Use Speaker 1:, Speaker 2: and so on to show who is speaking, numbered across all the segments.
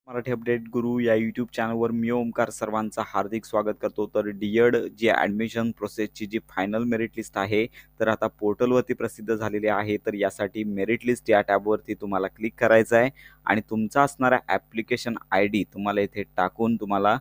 Speaker 1: Marathi update गुरु या YouTube चॅनलवर मी ओमकार सर्वांचा हार्दिक स्वागत करतो। तर डी-एड जी ॲडमिशन प्रोसेसची जी फायनल मेरिट लिस्ट आहे तर आता पोर्टलवरती प्रसिद्ध झालेली आहे। तर यासाठी मेरिट लिस्ट या टॅबवरती तुम्हाला क्लिक करायचं आहे आणि तुमचा असणारा ॲप्लिकेशन आयडी तुम्हाला इथे टाकून तुम्हाला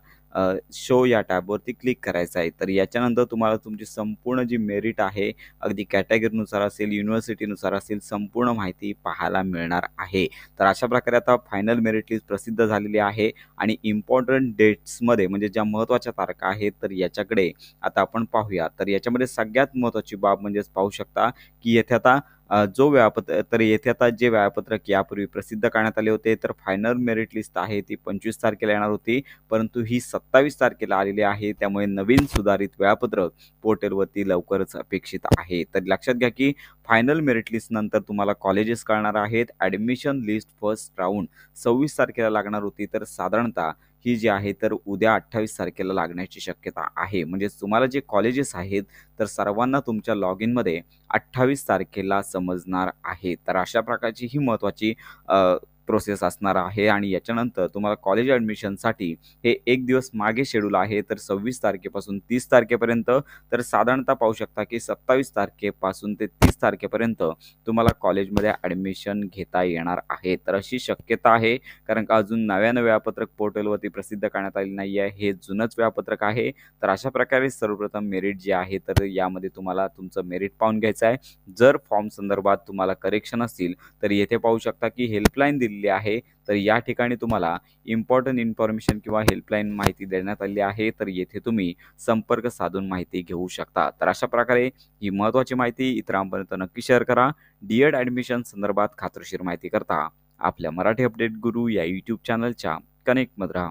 Speaker 1: शो या टॅबवरती क्लिक करायचं आहे। तर याच्यानंतर तुम्हाला तुमची संपूर्ण जी मेरिट आहे अगदी कॅटेगरीनुसार असेल, युनिव्हर्सिटीनुसार असेल, संपूर्ण माहिती पाहायला मिळणार आहे। तर अशा प्रकारे आता फायनल मेरिट लिस्ट प्रसिद्ध झालेली आहे आणि इम्पॉर्टंट डेट्समध्ये म्हणजे ज्या महत्त्वाच्या तारखा आहेत तर याच्याकडे आता आपण पाहूया। तर याच्यामध्ये सगळ्यात महत्त्वाची बाब म्हणजेच पाहू शकता की येथे आता येथे आता जे वेळापत्रक यापूर्वी प्रसिद्ध करण्यात आले होते तर फायनल मेरिट लिस्ट आहे ती 25 तारखेला येणार होती, परंतु ही 27 तारखेला आलेली आहे। त्यामुळे नवीन सुधारित वेळापत्रक पोर्टलवरती लवकरच अपेक्षित आहे। तर लक्षात घ्या की फायनल मेरिट लिस्ट नंतर तुम्हाला कॉलेजेस कळणार आहेत। ॲडमिशन लिस्ट फर्स्ट राऊंड 26 तारखेला लागणार होती, तर साधारणतः ही जी आहे तर उद्या 28 तारखेला लागण्याची शक्यता आहे। म्हणजे तुम्हाला जे कॉलेजेस आहेत तर सर्वांना तुमच्या लॉगिनमध्ये 28 तारखेला समजणार आहे। तर अशा प्रकारची ही महत्त्वाची प्रोसेस असणार आहे आणि याच्यानंतर तुम्हाला कॉलेज ॲडमिशनसाठी हे एक दिवस मागे शेड्यूल आहे। तर 26 तारखेपासून 30 तारखेपर्यंत, तर साधारणतः पाहू शकता की 27 तारखेपासून ते 30 तारखेपर्यंत तुम्हाला कॉलेजमध्ये ॲडमिशन घेता येणार आहे। तर अशी शक्यता आहे, कारण का अजून नव्यानं वेळापत्रक पोर्टलवरती प्रसिद्ध करण्यात आलेलं नाही आहे, हे जुनंच वेळापत्रक आहे। तर अशा प्रकारे सर्वप्रथम मेरिट जे आहे तर यामध्ये तुम्हाला तुमचं मेरिट पाहून घ्यायचं आहे। जर फॉर्म संदर्भात तुम्हाला करेक्शन असतील तर येथे पाहू शकता की हेल्पलाईन दिलेली आहे। तर या ठिकाणी तुम्हाला इम्पॉर्टंट इन्फॉर्मेशन किंवा हेल्पलाईन माहिती देण्यात आली आहे, तर येथे तुम्ही संपर्क साधून माहिती घेऊ शकता। तर अशा प्रकारे ही महत्त्वाची माहिती इतरांपर्यंत नक्की शेअर करा। डी-एड ॲडमिशन संदर्भात खात्रीशीर माहिती करता आपल्या मराठी अपडेट गुरु या यूट्यूब चॅनलच्या कनेक्टमध्ये राहा।